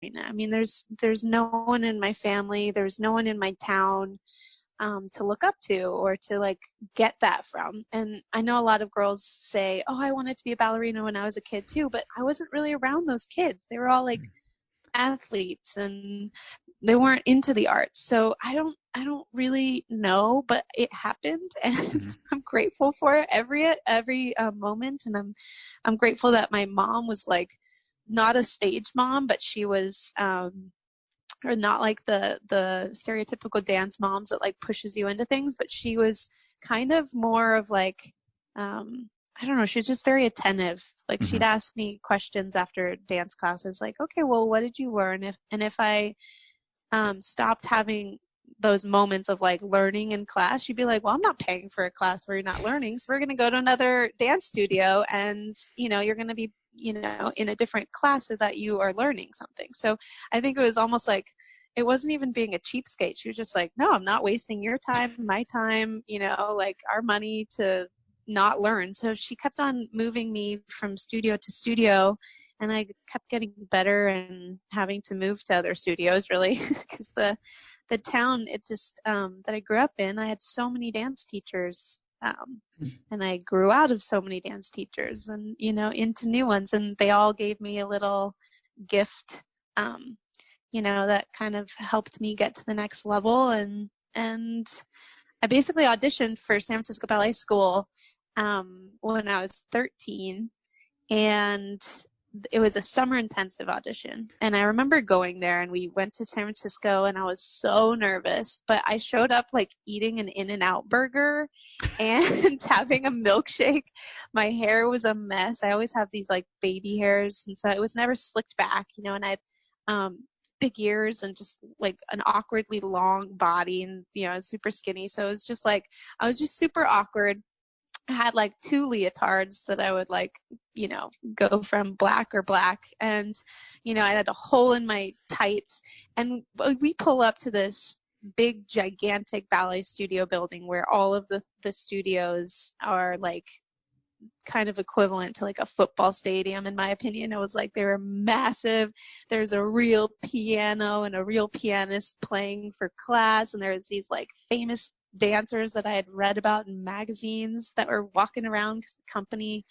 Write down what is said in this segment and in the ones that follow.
I mean, there's no one in my family, there's no one in my town to look up to or to like get that from. And I know a lot of girls say, oh, I wanted to be a ballerina when I was a kid too, but I wasn't really around those kids. They were all like athletes and they weren't into the arts. So I don't really know, but it happened, and I'm grateful for it every moment. And I'm grateful that my mom was like not a stage mom, but she was or not like the stereotypical dance moms that like pushes you into things, but she was kind of more of like I don't know, she was just very attentive. Like she'd ask me questions after dance classes like, okay, well, what did you learn? If I stopped having those moments of like learning in class, she'd be like, well, I'm not paying for a class where you're not learning, so we're going to go to another dance studio, and you're going to be in a different class so that you are learning something. So I think it was almost like it wasn't even being a cheapskate. She was just like, no, I'm not wasting your time, my time, like our money to not learn. So she kept on moving me from studio to studio, and I kept getting better and having to move to other studios really because the town that I grew up in, I had so many dance teachers, and I grew out of so many dance teachers and into new ones, and they all gave me a little gift that kind of helped me get to the next level. And I basically auditioned for San Francisco Ballet School when I was 13, and it was a summer intensive audition. And I remember going there, and we went to San Francisco, and I was so nervous, but I showed up like eating an In-N-Out burger and having a milkshake. My hair was a mess. I always have these like baby hairs, and so it was never slicked back, and I had big ears and just like an awkwardly long body, and super skinny. So it was just like I was just super awkward. I had like 2 leotards that I would like, go from black, and, I had a hole in my tights, and we pull up to this big, gigantic ballet studio building where all of the studios are like kind of equivalent to like a football stadium, in my opinion. It was like they were massive. There's a real piano and a real pianist playing for class, and there's these like famous dancers that I had read about in magazines that were walking around because the company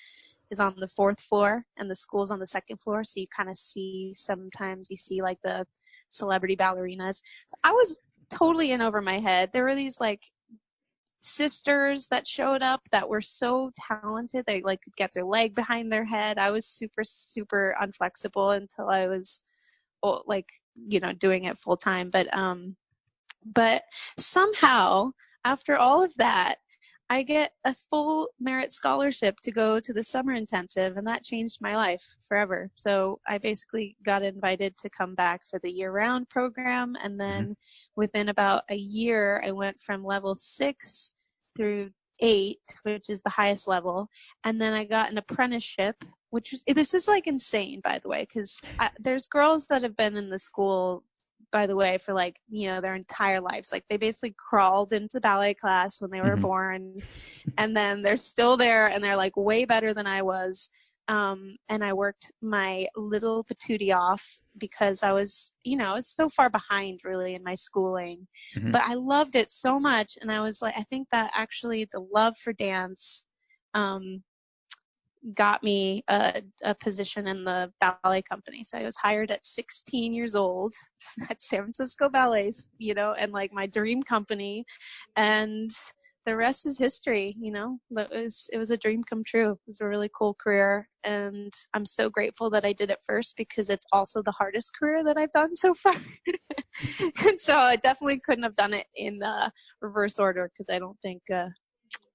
is on the 4th floor and the school's on the 2nd floor, so you kind of sometimes you see like the celebrity ballerinas. So I was totally in over my head. There were these like sisters that showed up that were so talented. They like could get their leg behind their head. I was super, super unflexible until I was doing it full time. But somehow after all of that, I get a full merit scholarship to go to the summer intensive, and that changed my life forever. So I basically got invited to come back for the year-round program, and then within about a year, I went from level 6 through 8, which is the highest level, and then I got an apprenticeship, this is like insane, by the way, because there's girls that have been in the school, by the way, for like, their entire lives. Like they basically crawled into ballet class when they were born, and then they're still there, and they're like way better than I was. And I worked my little patootie off because I was, I was so far behind really in my schooling, but I loved it so much. And I was like, I think that actually the love for dance, got me a position in the ballet company. So I was hired at 16 years old at San Francisco Ballet, and like my dream company, and the rest is history. It was a dream come true. It was a really cool career, and I'm so grateful that I did it first because it's also the hardest career that I've done so far. And so I definitely couldn't have done it in reverse order because I don't think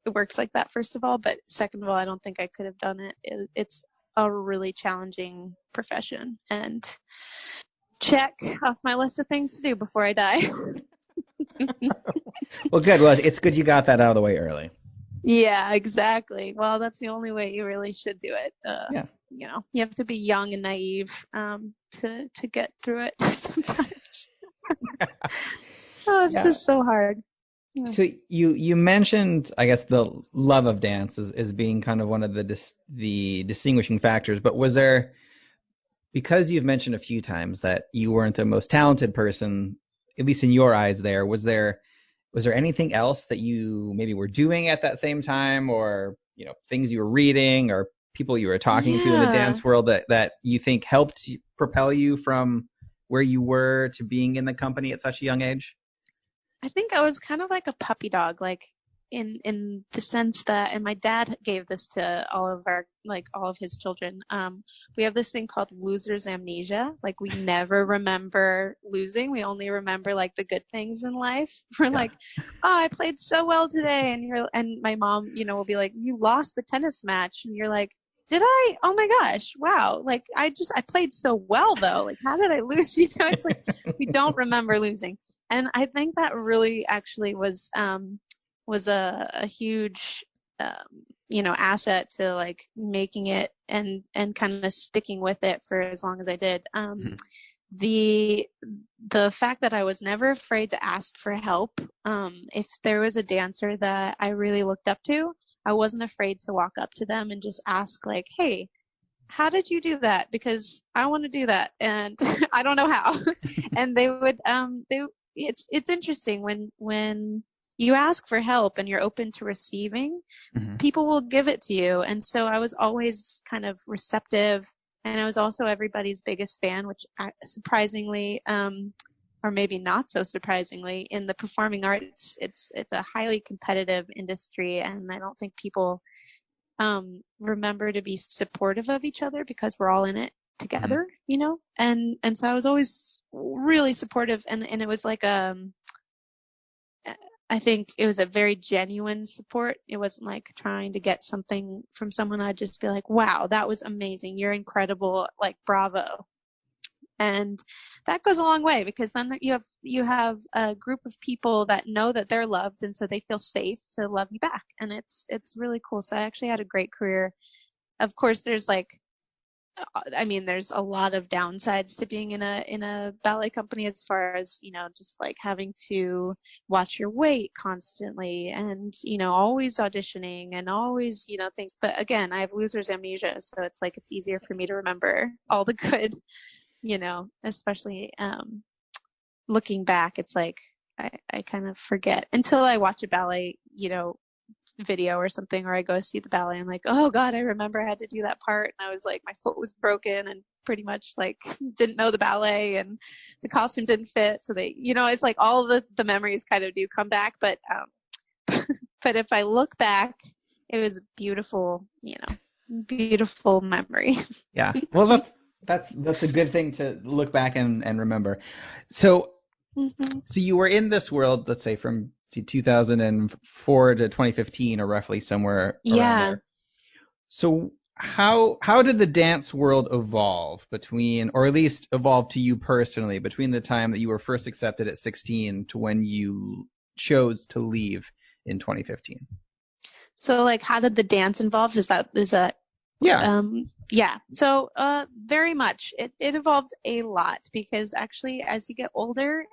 it works like that, first of all, but second of all, I don't think I could have done it. It's a really challenging profession, and check off my list of things to do before I die. Well, good. Well, it's good you got that out of the way early. Yeah, exactly. Well, that's the only way you really should do it. Yeah. You have to be young and naive to get through it sometimes. It's just so hard. Yeah. So you mentioned, I guess, the love of dance as being kind of one of the distinguishing factors, but was there because you've mentioned a few times that you weren't the most talented person, at least in your eyes there, was there anything else that you maybe were doing at that same time, or things you were reading or people you were talking to in the Yeah. dance world that you think helped propel you from where you were to being in the company at such a young age? I think I was kind of like a puppy dog, like in the sense that, and my dad gave this to all of his children. We have this thing called loser's amnesia. Like we never remember losing. We only remember like the good things in life. We're Yeah. like, oh, I played so well today, and my mom, will be like, you lost the tennis match, and you're like, did I? Oh my gosh, wow! Like I played so well though. Like how did I lose? It's like we don't remember losing. And I think that really actually was a huge asset to like making it and kind of sticking with it for as long as I did. Mhm. The fact that I was never afraid to ask for help. If there was a dancer that I really looked up to, I wasn't afraid to walk up to them and just ask like, hey, how did you do that? Because I want to do that and I don't know how. And they would it's interesting when you ask for help and you're open to receiving, Mhm. people will give it to you. And so I was always kind of receptive, and I was also everybody's biggest fan, which surprisingly, or maybe not so surprisingly, in the performing arts, it's a highly competitive industry, and I don't think people remember to be supportive of each other because we're all in it Mhm. together, and so I was always really supportive, and it was like I think it was a very genuine support. It wasn't like trying to get something from someone. I'd just be like, wow, that was amazing, you're incredible, like bravo. And that goes a long way, because then you have a group of people that know that they're loved, and so they feel safe to love you back, and it's really cool. So I actually had a great career. Of course, there's a lot of downsides to being in a ballet company, as far as, just like having to watch your weight constantly, and, always auditioning, and always, things. But again, I have loser's amnesia, so it's like it's easier for me to remember all the good, especially looking back. It's like I kind of forget until I watch a ballet, video or something, or I go see the ballet. I'm like, oh God, I remember I had to do that part. And I was like, my foot was broken and pretty much like didn't know the ballet, and the costume didn't fit. So it's like all the memories kind of do come back. But but if I look back, it was beautiful, beautiful memory. Yeah. Well, that's a good thing to look back and remember. So hmm so you were in this world, let's say from 2004 to 2015, or roughly somewhere around Yeah. there. So how did the dance world evolve between, or at least evolve to you personally, between the time that you were first accepted at 16 to when you chose to leave in 2015? So like, how did the dance involve? Is that Yeah. yeah. So very much it evolved a lot, because actually as you get older,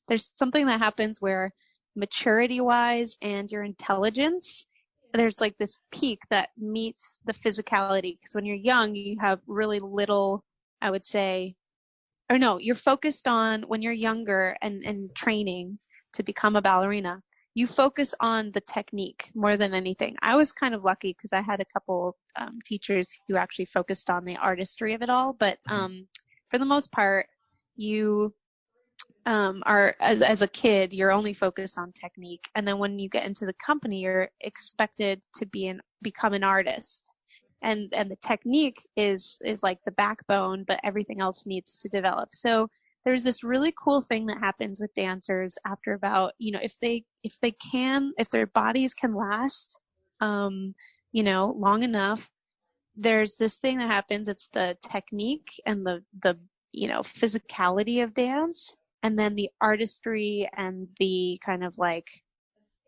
there's something that happens where maturity wise and your intelligence, there's like this peak that meets the physicality. Because when you're young, you have really little, I would say, or no, you're focused on, when you're younger and training to become a ballerina, you focus on the technique more than anything. I was kind of lucky because I had a couple teachers who actually focused on the artistry of it all. But for the most part, you are, as a kid, you're only focused on technique. And then when you get into the company, you're expected to become an artist. And the technique is like the backbone, but everything else needs to develop. So there's this really cool thing that happens with dancers after about, if their bodies can last, long enough, there's this thing that happens. It's the technique and the physicality of dance, and then the artistry and the kind of like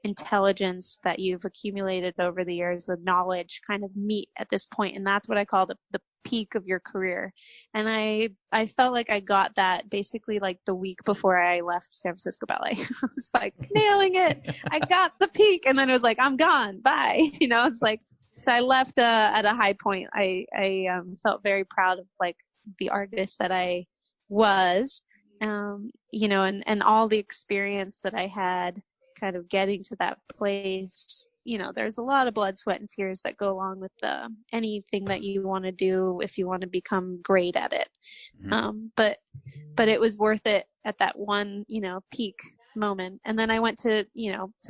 intelligence that you've accumulated over the years, the knowledge, kind of meet at this point. And that's what I call the peak of your career. And I felt like I got that basically like the week before I left San Francisco Ballet. I was like nailing it. I got the peak. And then it was like, I'm gone. Bye. It's like, So I left at a high point. I felt very proud of like the artist that I was, and all the experience that I had kind of getting to that place. There's a lot of blood, sweat, and tears that go along with anything that you want to do if you want to become great at it. But it was worth it at that one, peak moment. And then I went to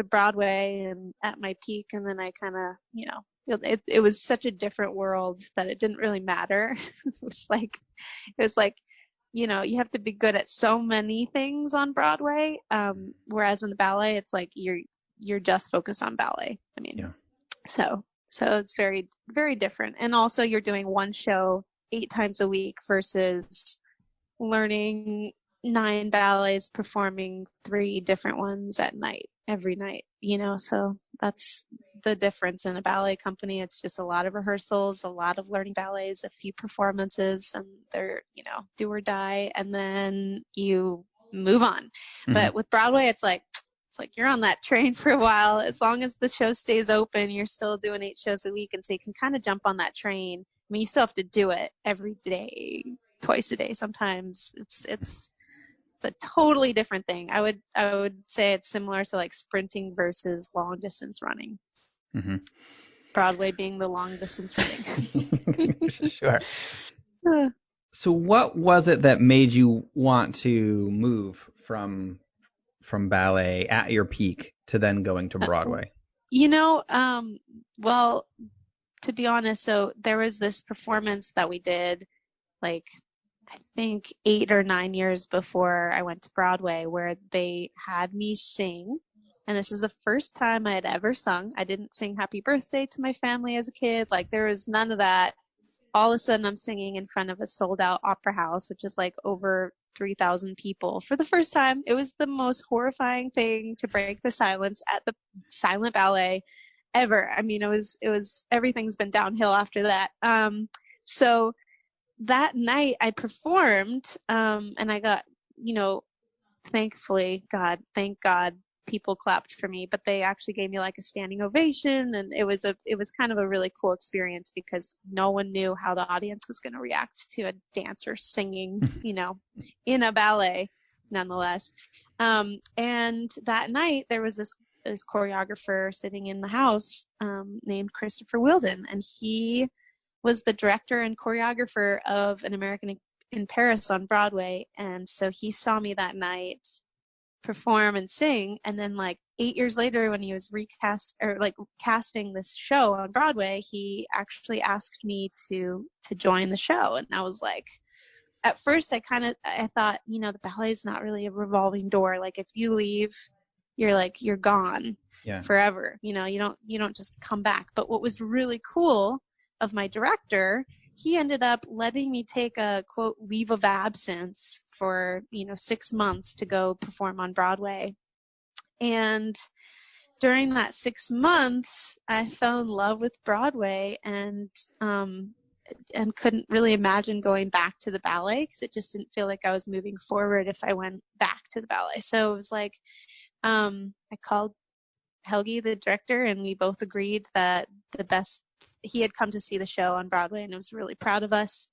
Broadway and at my peak, and then I kind of, it was such a different world that it didn't really matter. It was like, you have to be good at so many things on Broadway. Whereas in the ballet, it's like you're just focused on ballet. I mean, Yeah. so it's very, very different. And also you're doing one show 8 times a week versus learning 9 ballets, performing 3 different ones at night, every night, so that's the difference in a ballet company. It's just a lot of rehearsals, a lot of learning ballets, a few performances, and they're, do or die, and then you move on. But with Broadway, it's like you're on that train for a while. As long as the show stays open, you're still doing 8 shows a week, and so you can kind of jump on that train. I mean, you still have to do it every day, twice a day sometimes. It's a totally different thing. I would say it's similar to like sprinting versus long distance running. Broadway being the long distance running. Sure. So what was it that made you want to move from ballet at your peak to then going to Broadway? Well, to be honest, so there was this performance that we did, like, I think 8 or 9 years before I went to Broadway, where they had me sing. And this is the first time I had ever sung. I didn't sing Happy Birthday to my family as a kid. Like, there was none of that. All of a sudden, I'm singing in front of a sold-out opera house, which is like over 3,000 people for the first time. It was the most horrifying thing to break the silence at the silent ballet ever. I mean, it was everything's been downhill after that. So that night I performed, and I got, thankfully, thank God, people clapped for me, but they actually gave me like a standing ovation, and it was kind of a really cool experience because no one knew how the audience was going to react to a dancer singing, in a ballet, nonetheless. And that night there was this choreographer sitting in the house, named Christopher Wilden, and he was the director and choreographer of An American in Paris on Broadway. And so he saw me that night perform and sing, and then like 8 years later, when he was casting this show on Broadway, he actually asked me to join the show. And I was like, at first I thought, the ballet is not really a revolving door. Like, if you leave, you're gone forever. You don't just come back. But what was really cool of my director, he ended up letting me take a quote leave of absence for 6 months to go perform on Broadway. And during that 6 months, I fell in love with Broadway and couldn't really imagine going back to the ballet, because it just didn't feel like I was moving forward if I went back to the ballet. So it was like, I called Helgi, the director, and we both agreed that he had come to see the show on Broadway and was really proud of us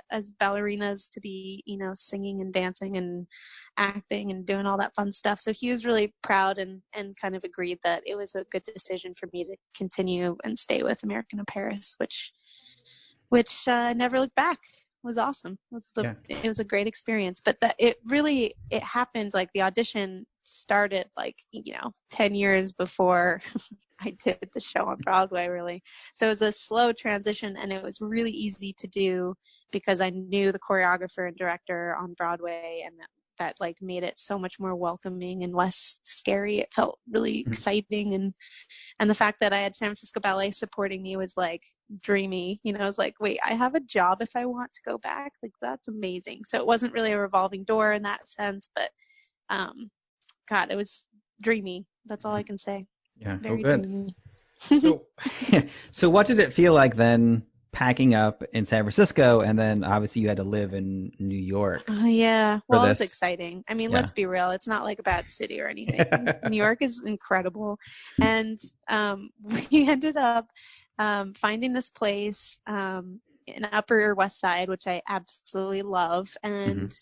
as ballerinas to be, singing and dancing and acting and doing all that fun stuff. So he was really proud and kind of agreed that it was a good decision for me to continue and stay with American in Paris, which I never looked back. It was awesome. It was a great experience. But it happened, like the audition started 10 years before I did the show on Broadway, really. So it was a slow transition, and it was really easy to do because I knew the choreographer and director on Broadway, and that made it so much more welcoming and less scary. It felt really exciting, and the fact that I had San Francisco Ballet supporting me was like dreamy. I was like, wait, I have a job if I want to go back. Like, that's amazing. So it wasn't really a revolving door in that sense, but God, it was dreamy. That's all I can say. Yeah, very good. Dreamy. So what did it feel like then packing up in San Francisco, and then obviously you had to live in New York? Yeah, well, it was exciting. I mean, let's be real. It's not like a bad city or anything. New York is incredible. And we ended up finding this place in Upper West Side, which I absolutely love, and